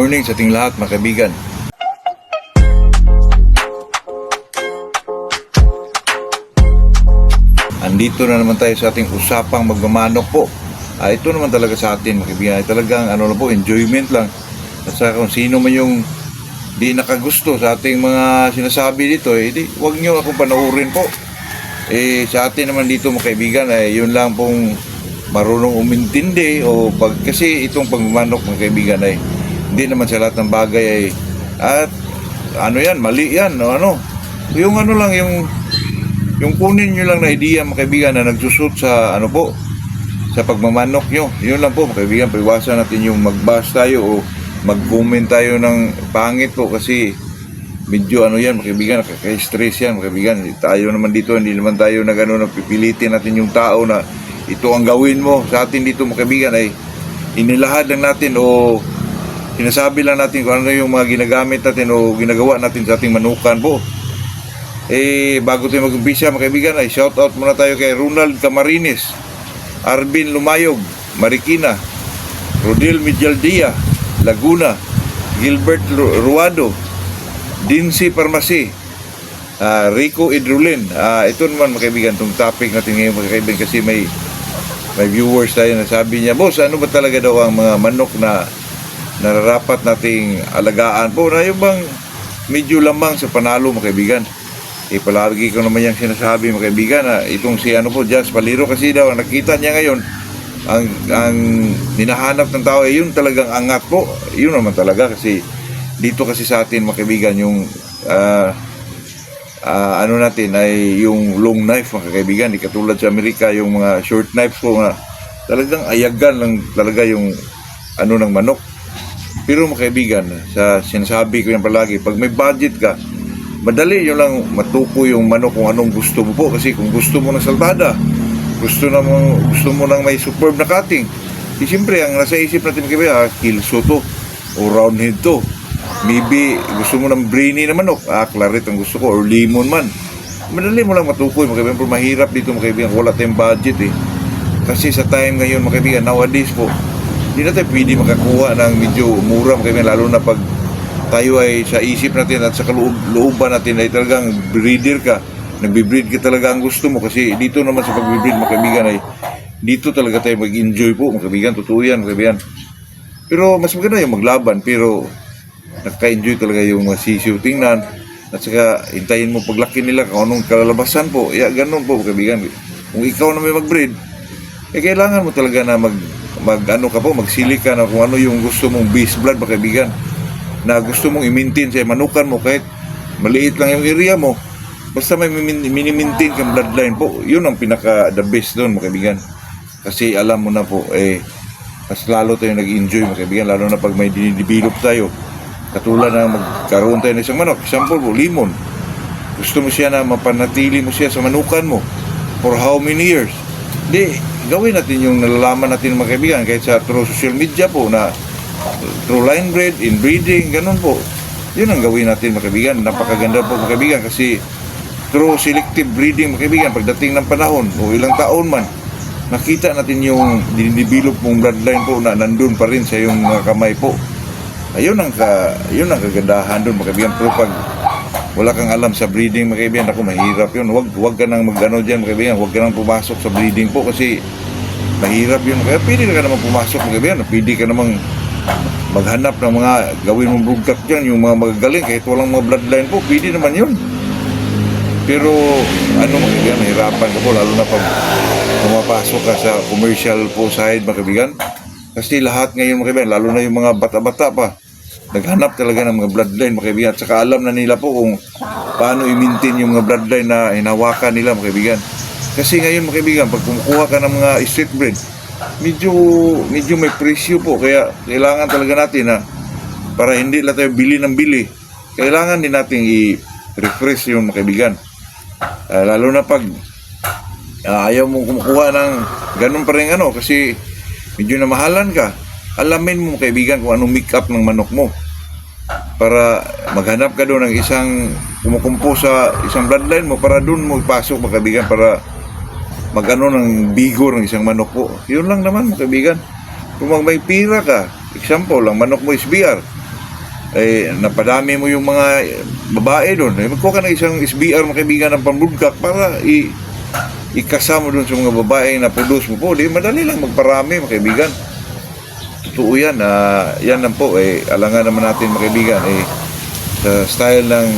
Morning sa ating lahat mga kaibigan. Andito na naman tayo sa ating usapang magmamanok po. Ito naman talaga sa atin mga kaibigan ay talagang enjoyment lang. At sa kung sino man yung di nakagusto sa ating mga sinasabi dito, di, huwag nyo akong panoorin po. Sa atin naman dito mga kaibigan ay yun lang pong marunong umintindi kasi itong pagmamanok mga kaibigan ay hindi naman sa lahat ng bagay ay mali yan yung kunin nyo lang na idea mga kaibigan na nagsusot sa sa pagmamanok nyo. Yun lang po mga kaibigan, paiwasan natin yung mag-bash tayo o mag-comment tayo ng pangit po kasi medyo yan mga kaibigan, nakaka-stress yan mga kaibigan. Tayo naman dito, hindi naman tayo napipilitin natin yung tao na ito ang gawin mo. Sa atin dito mga kaibigan ay inilahad lang natin o sinasabi lang natin kung ano yung mga ginagamit natin o ginagawa natin sa ating manukan po. Bago tayo mag-umpisa mga kaibigan ay shoutout muna tayo kay Ronald Camarines, Arvin Lumayog, Marikina, Rodel Mijaldia, Laguna, Gilbert Ruado, Dincy Parmasi, Rico Idrulin. Ito naman mga kaibigan, itong topic natin ngayon mga kaibigan kasi may viewers tayo na sabi niya, boss, ano ba talaga daw ang mga manok na nararapat nating alagaan po na yung bang medyo lamang sa panalo mga kaibigan. Palagi ko naman yung sinasabi mga kaibigan na itong si Jazz Paliro kasi daw nakita niya ngayon ang hinahanap ng tao yun talagang angat po. Yun naman talaga kasi dito kasi sa atin mga kaibigan yung natin ay yung long knife mga kaibigan. Di katulad sa Amerika yung mga short knives po na talagang ayagan lang talaga yung ng manok. Pero mga kaibigan, sa sinasabi ko yan palagi, pag may budget ka, madali nyo lang matuko yung manok kung anong gusto mo po. Kasi kung gusto mo ng salbada, gusto mo ng may superb na cutting, siyempre ang nasa isip natin mga kaibigan, kilso to o round head to. Maybe gusto mo ng brainy na manok, claret ang gusto ko, or lemon man. Madali mo lang matukoy mga kaibigan, pero mahirap dito mga kaibigan, wala tayong budget Kasi sa time ngayon mga kaibigan, nowadays po, hindi na tayo pwede makakuha ng medyo mura mga kaibigan, lalo na pag tayo ay sa isip natin at sa kalooban natin ay talagang breeder ka, nagbe-breed ka talaga ang gusto mo. Kasi dito naman sa pagbe-breed mga kaibigan ay dito talaga tayo mag-enjoy po mga kaibigan, totoo yan mga kaibigan. Pero mas maganda yung maglaban, pero nakaka-enjoy talaga yung masisiw tingnan at saka hintayin mo paglaki nila kung anong kalalabasan po. Ganun po mga kaibigan. Kung ikaw na may mag-breed, kailangan mo talaga na magsili ka na kung ano yung gusto mong base blood mga kaibigan, na gusto mong i-maintain sa manukan mo kahit maliit lang yung area mo, basta may mini-maintain kang bloodline po. Yun ang pinaka the best doon mga kaibigan, kasi alam mo na po mas lalo tayo nag-enjoy mga kaibigan, lalo na pag may dinidevelop tayo. Katulad na magkaroon tayo ng isang manok, example po, limon. Gusto mo siya na mapanatili mo siya sa manukan mo for how many years? Gawin natin yung nalalaman natin mga kaibigan kahit sa through social media po na through line breed, inbreeding, ganun po. Yun ang gawin natin mga kaibigan. Napakaganda po mga kaibigan kasi through selective breeding mga kaibigan, pagdating ng panahon o ilang taon man, nakita natin yung dinidevelop mong bloodline po na nandun pa rin sa yung mga kamay po. Yun ang kagandahan doon mga kaibigan. Pero pag wala kang alam sa breeding mga kaibigan, mahirap yun. Huwag ka nang dyan mga kaibigan, huwag ka nang pumasok sa breeding po kasi mahirap yun. Kaya pwede ka naman pumasok mga kaibigan, pwede ka namang maghanap ng mga gawin mong broadcast dyan, yung mga magagaling kahit walang mga bloodline po, pwede naman yun. Pero mga kaibigan, mahirapan ka po lalo na pag pumapasok ka sa commercial po side mga kaibigan. Kasi lahat ngayon mga kaibigan, lalo na yung mga bata-bata pa, naghanap talaga ng mga bloodline mga kaibigan. At saka alam na nila po kung paano i-maintain yung mga bloodline na hinawakan nila mga kaibigan. Kasi ngayon mga kaibigan, pag kumukuha ka ng mga street breed, medyo may presyo po. Kaya kailangan talaga natin na para hindi lang tayo bili ng bili, kailangan din natin i-refresh yung mga kaibigan. Lalo na pag ayaw mong kumukuha ng ganun pa rin kasi medyo namahalan ka, alamin mo kaibigan kung anong make up ng manok mo para maghanap ka doon ng isang kumukumpo sa isang bloodline mo para doon mo ipasok mga kaibigan para magano ng bigor ng isang manok po. Yun lang naman mga kaibigan. Kung may pira ka, example, ang manok mo is BR, napadami mo yung mga babae doon. Magkuha ka ng isang SBR mga kaibigan ng pambudkak para ikasama doon sa mga babae na produce mo po. Di madali lang magparami mga kaibigan. Totoo yan. Yan lang po. Alangan naman natin mga kaibigan. Sa style ng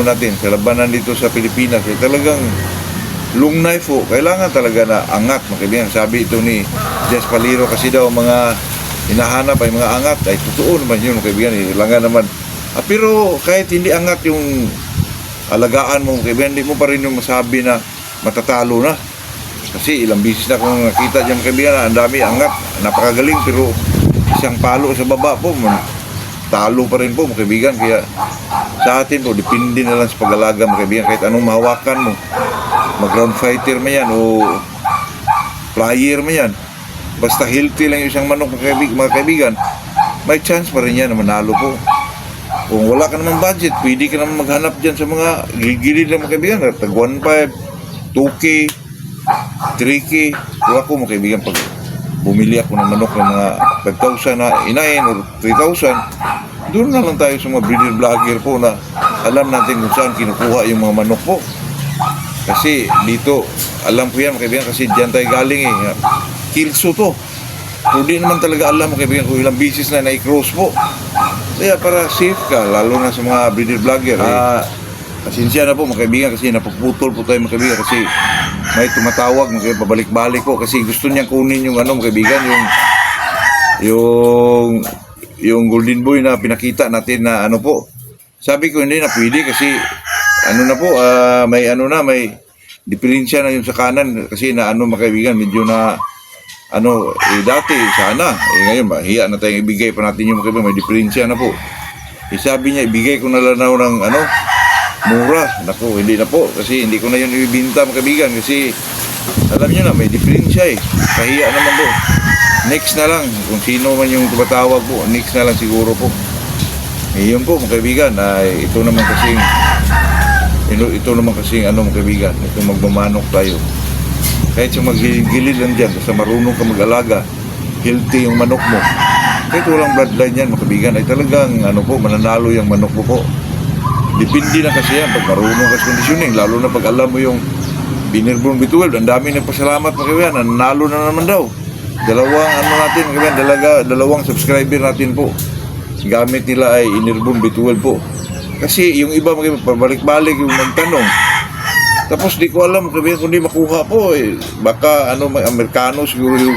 natin, sa labanan dito sa Pilipinas, talagang long knife po. Kailangan talaga na angat mga kaibigan. Sabi ito ni Jess Paliro kasi daw mga hinahanap ay mga angat. Ay totoo naman yun mga kaibigan. Kailangan naman. Pero kahit hindi angat yung alagaan mo mga kaibigan, hindi mo pa rin yung masabi na matatalo na. Kasi ilang bisis na akong nakita dyan mga kaibigan na ang dami angat. Napakagaling pero isang palo sa baba po, talo pa rin po mga kaibigan. Kaya sa atin po, depende na lang sa pag-alaga mga kaibigan. Kahit anong mahawakan mo, mag-ground fighter mo yan o flyer mo yan, basta healthy lang yung isang manok mga kaibigan, may chance pa rin yan na manalo po. Kung wala ka naman budget, pwede ka naman maghanap dyan sa mga gilid lang mga kaibigan. Tag 1.5, 2K, 3K. Kung ako mga kaibigan, pag bumili ako ng manok ng mga 5,000 na inahin o 3,000, doon na lang tayo sa mga breeder vlogger po na alam natin kung saan kinukuha yung mga manok po. Kasi dito, alam ko yan mga kaibigan, kasi diyan tayo galing Kilso to. So di naman talaga alam mga kaibigan kung ilang bisis na na-cross po. Kaya para safe ka, lalo na sa mga breeder vlogger. Pasensya na po mga kaibigan kasi napuputol po tayo mga kaibigan kasi may tumatawag mga kaibigan, pabalik-balik po kasi gusto niyang kunin yung mga kaibigan, yung golden boy na pinakita natin na po. Sabi ko hindi na pwede kasi may diferensya na yung sa kanan kasi na mga kaibigan, medyo na dati sana ngayon hiya na tayong ibigay pa natin yung mga kaibigan, may diferensya na po. Sabi niya ibigay ko na lang ng mura. Naku, hindi na po kasi hindi ko na yun ibibinta mga kaibigan kasi alam niyo na may diferensya kahiya naman po. Next na lang kung sino man yung tumatawag po, next na lang siguro po. Yun po mga kaibigan, ito naman kasing mga kaibigan, ito magmamanok tayo. Kahit sa magigilid lang dyan, basta marunong ka mag-alaga, healthy yung manok mo. Kahit walang bloodline yan mga kaibigan, ay talagang mananalo yung manok mo po. Depende na kasi yan pag marunong ka sa conditioning, lalo na pag alam mo yung Binirborn B12. Ang dami nagpasalamat mga kaibigan, nanalo na naman daw. Dalawang subscriber natin po. Gamit nila ay Inirborn B12 po. Kasi yung iba mga pabalik-balik yung nagtanong. Tapos di ko alam kung di makuha po baka may Amerikano siguro yung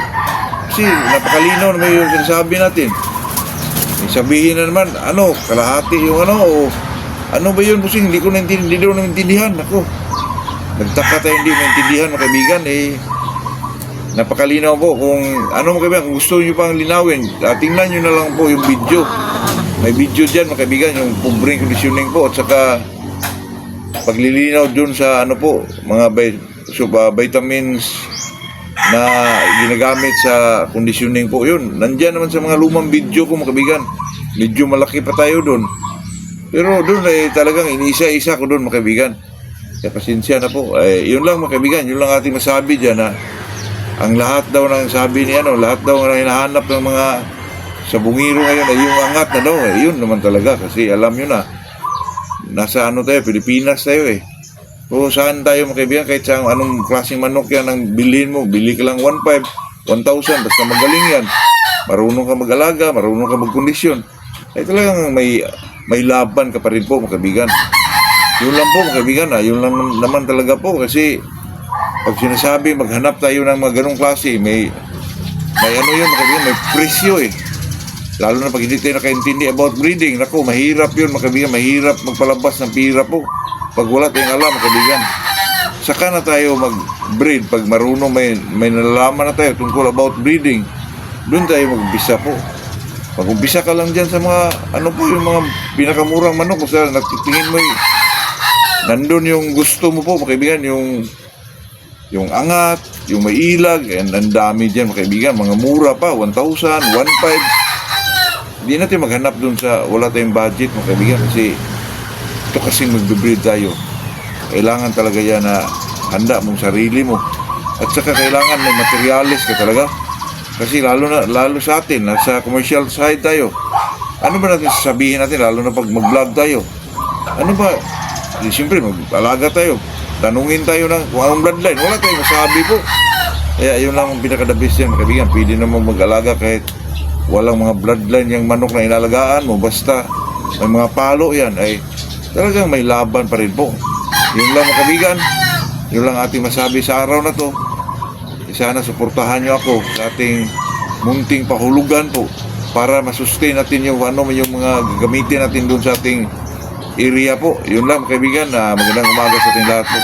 kasi napakalinaw na may yung sinasabi natin. Sabihin na naman kalahati yung ba yun busing, hindi ko naintindihan. Ako nagtaka tayo hindi naintindihan mga kaibigan napakalinaw po kung mga kaibigan, kung gusto nyo pang linawin, tingnan nyo na lang po yung video. May video dyan mga kaibigan, yung pobreng conditioning po at saka paglilinaw dun sa mga vitamins na ginagamit sa conditioning po. Yun, nandyan naman sa mga lumang video ko mga kaibigan. Medyo malaki pa tayo dun. Pero dun talagang iniisa-isa ko dun mga kaibigan. Kaya pasensya na po. Yun lang mga kaibigan, yun lang ating masabi dyan na ang lahat daw ng sabi ni lahat daw na hinahanap ng mga sa bungiro ngayon ay yung angat na daw. Yun naman talaga kasi alam nyo na nasa tayo, Pilipinas tayo o saan tayo mga kaibigan, kahit sa anong klaseng manok yan ang bilhin mo, bili ka lang 1,500, 1,000, basta magaling yan, marunong ka mag-alaga, marunong ka mag-kondisyon, ay talagang may laban ka pa rin po mga kaibigan. Yun lang po mga kaibigan yun lang naman talaga po kasi pag sinasabi maghanap tayo ng mga ganong klase, may yun mga kaibigan, may presyo lalo na pag hindi tayo nakaintindi about breeding. Naku, mahirap yun mga kaibigan, mahirap magpalabas ng pira po pag wala tayong alam mga kaibigan. Saka na tayo mag-breed pag marunong, may nalalaman na tayo tungkol about breeding, doon tayo mag-umpisa po. Pag-umpisa ka lang dyan sa mga yung mga pinakamurang manok, kung saan nagtitingin mo nandun yung gusto mo po mga kaibigan, yung angat, yung may ilag, ang dami dyan mga kaibigan, mga mura pa, 1,000, 1,500. Hindi natin maghanap dun sa wala tayong budget mga kaibigan kasi ito kasing magbe-breed tayo. Kailangan talaga yan na handa mong sarili mo at saka kailangan may materialis ka talaga kasi lalo sa atin, nasa commercial side tayo, ano ba natin sasabihin natin, lalo na pag mag-vlog tayo? Ano ba? Siyempre, mag-alaga tayo. Tanungin tayo ng kung anong bloodline. Wala tayong masabi po. Kaya yun lang ang pinaka-the best yan, kaibigan. Pwede naman mag-alaga kahit walang mga bloodline yung manok na inalagaan mo. Basta may mga palo yan, ay talagang may laban pa rin po. Yun lang mga kaibigan. Yun lang ating masabi sa araw na to. Sana suportahan nyo ako sa ating munting pahulugan po para masustain natin yung yung mga gagamitin natin doon sa ating area po. Yun lang kaibigan, magandang umaga sa ating lahat po.